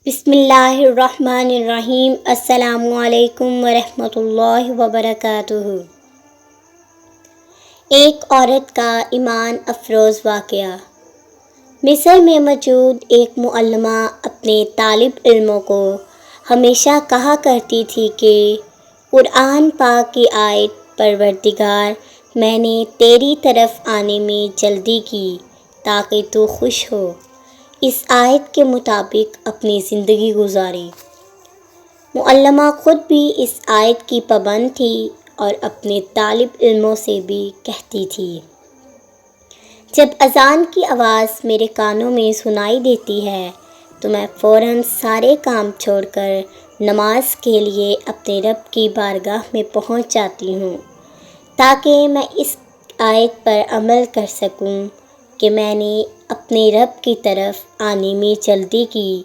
بسم اللہ الرحمن الرحیم۔ السلام علیکم ورحمۃ اللہ وبرکاتہ۔ ایک عورت کا ایمان افروز واقعہ۔ مصر میں موجود ایک معلمہ اپنے طالب علموں کو ہمیشہ کہا کرتی تھی کہ قرآن پاک کی آیت پروردگار میں نے تیری طرف آنے میں جلدی کی تاکہ تو خوش ہو، اس آیت کے مطابق اپنی زندگی گزاری۔ معلمہ خود بھی اس آیت کی پابند تھی اور اپنے طالب علموں سے بھی کہتی تھی، جب اذان کی آواز میرے کانوں میں سنائی دیتی ہے تو میں فوراً سارے کام چھوڑ کر نماز کے لیے اپنے رب کی بارگاہ میں پہنچ جاتی ہوں تاکہ میں اس آیت پر عمل کر سکوں کہ میں نے اپنے رب کی طرف آنے میں جلدی کی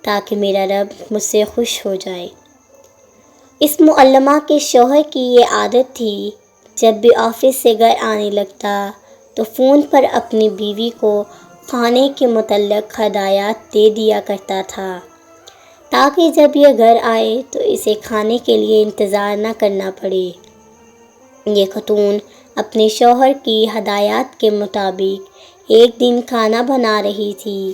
تاکہ میرا رب مجھ سے خوش ہو جائے۔ اس معلمہ کے شوہر کی یہ عادت تھی، جب بھی آفس سے گھر آنے لگتا تو فون پر اپنی بیوی کو کھانے کے متعلق ہدایات دے دیا کرتا تھا تاکہ جب یہ گھر آئے تو اسے کھانے کے لیے انتظار نہ کرنا پڑے۔ یہ خاتون اپنے شوہر کی ہدایات کے مطابق ایک دن کھانا بنا رہی تھی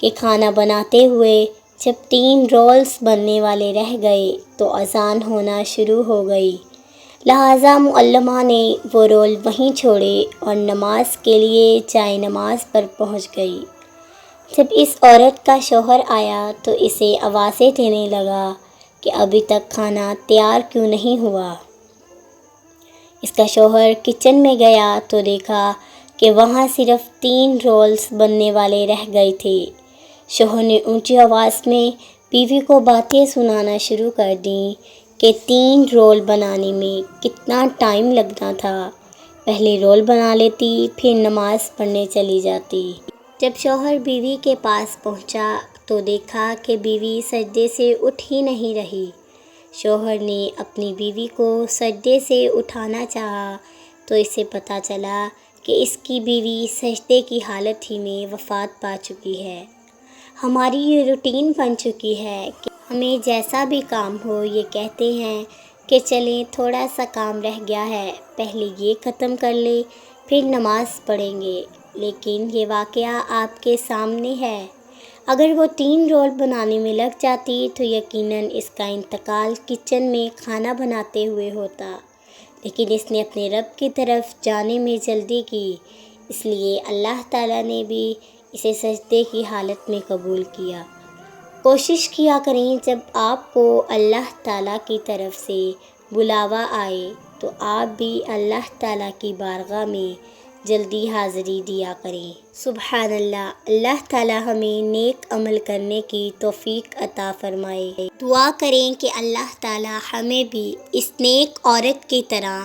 کہ کھانا بناتے ہوئے جب 3 رولز بننے والے رہ گئے تو اذان ہونا شروع ہو گئی، لہٰذا معلمہ نے وہ رول وہیں چھوڑے اور نماز کے لیے جائے نماز پر پہنچ گئی۔ جب اس عورت کا شوہر آیا تو اسے آوازیں دینے لگا کہ ابھی تک کھانا تیار کیوں نہیں ہوا۔ اس کا شوہر کچن میں گیا تو دیکھا کہ وہاں صرف 3 رولز بننے والے رہ گئے تھے۔ شوہر نے اونچی آواز میں بیوی کو باتیں سنانا شروع کر دیں کہ 3 رول بنانے میں کتنا ٹائم لگنا تھا، پہلے رول بنا لیتی پھر نماز پڑھنے چلی جاتی۔ جب شوہر بیوی کے پاس پہنچا تو دیکھا کہ بیوی سجدے سے اٹھ ہی نہیں رہی۔ شوہر نے اپنی بیوی کو سجدے سے اٹھانا چاہا تو اسے پتہ چلا کہ اس کی بیوی سجدے کی حالت ہی میں وفات پا چکی ہے۔ ہماری یہ روٹین بن چکی ہے کہ ہمیں جیسا بھی کام ہو یہ کہتے ہیں کہ چلیں تھوڑا سا کام رہ گیا ہے، پہلے یہ ختم کر لیں پھر نماز پڑھیں گے، لیکن یہ واقعہ آپ کے سامنے ہے۔ اگر وہ 3 رول بنانے میں لگ جاتی تو یقیناً اس کا انتقال کچن میں کھانا بناتے ہوئے ہوتا، لیکن اس نے اپنے رب کی طرف جانے میں جلدی کی، اس لیے اللہ تعالیٰ نے بھی اسے سجدے کی حالت میں قبول کیا۔ کوشش کیا کریں جب آپ کو اللہ تعالیٰ کی طرف سے بلاوا آئے تو آپ بھی اللہ تعالیٰ کی بارگاہ میں جلدی حاضری دیا کریں۔ سبحان اللہ۔ اللہ تعالیٰ ہمیں نیک عمل کرنے کی توفیق عطا فرمائے۔ دعا کریں کہ اللہ تعالیٰ ہمیں بھی اس نیک عورت کی طرح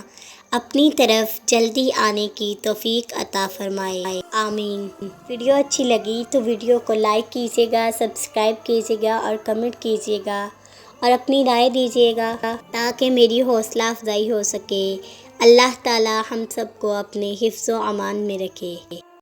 اپنی طرف جلدی آنے کی توفیق عطا فرمائے، آمین۔ ویڈیو اچھی لگی تو ویڈیو کو لائک کیجیے گا، سبسکرائب کیجیے گا اور کمنٹ کیجیے گا اور اپنی رائے دیجیے گا تاکہ میری حوصلہ افزائی ہو سکے۔ اللہ تعالیٰ ہم سب کو اپنے حفظ و امان میں رکھے۔